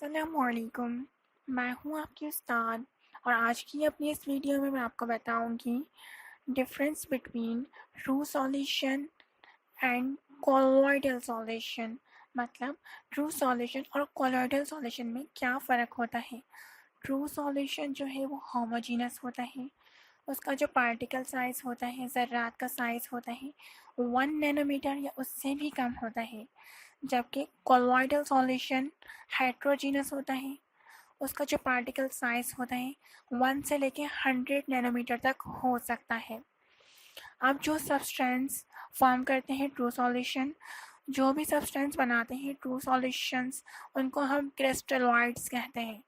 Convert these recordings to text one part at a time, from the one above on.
अस्सलामुअलैकुम। मैं हूँ आपकी उस्ताद और आज की अपनी इस वीडियो में मैं आपको बताऊँगी difference between true solution and colloidal solution. मतलब ट्रू सॉल्यूशन और कोलॉइडल सॉल्यूशन में क्या फ़र्क होता है। ट्रू सॉल्यूशन जो है वो होमोजीनस होता है, उसका जो पार्टिकल साइज़ होता है, ज़र्रात का साइज़ होता है 1 नैनोमीटर या उससे भी कम होता है, जबकि कोलॉइडल सॉल्यूशन हेट्रोजीनस होता है, उसका जो पार्टिकल साइज़ होता है 1 से लेके 100 नैनोमीटर तक हो सकता है। अब जो सब्सटेंस फॉर्म करते हैं ट्रू सॉल्यूशन, जो भी सब्सटेंस बनाते हैं ट्रू सॉल्यूशंस, उनको हम क्रिस्टलॉइड्स कहते हैं,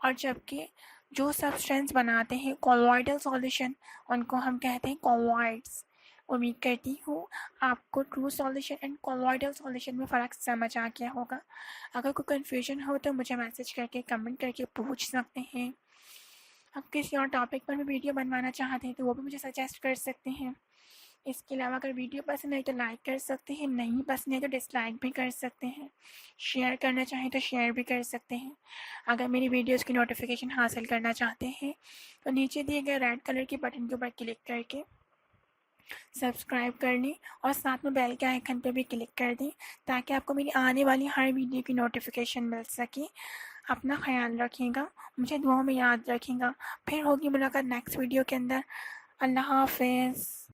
और जबकि जो सब्सटेंस बनाते हैं कोलॉइडल सॉल्यूशन, उनको हम कहते हैं कोलॉइड्स। उम्मीद करती हूँ आपको true solution and colloidal solution में फ़र्क समझ आ गया होगा। अगर कोई कन्फ्यूजन हो तो मुझे मैसेज करके कमेंट करके पूछ सकते हैं। आप किसी और टॉपिक पर भी वीडियो बनवाना चाहते हैं तो वो भी मुझे सजेस्ट कर सकते हैं। इसके अलावा अगर वीडियो पसंद आई तो लाइक कर सकते हैं, नहीं पसंद है तो डिसलाइक भी कर सकते हैं, शेयर करना चाहें तो शेयर भी कर सकते हैं। अगर मेरी वीडियोज़ की नोटिफिकेशन हासिल करना चाहते हैं तो नीचे दिए गए रेड कलर के बटन के ऊपर क्लिक करके सब्सक्राइब कर लें और साथ में बेल के आइकन पर भी क्लिक कर दें ताकि आपको मेरी आने वाली हर वीडियो की नोटिफिकेशन मिल सके। अपना ख्याल रखिएगा, मुझे दुआओं में याद रखिएगा। फिर होगी मुलाकात नेक्स्ट वीडियो के अंदर। अल्लाह हाफ़िज़।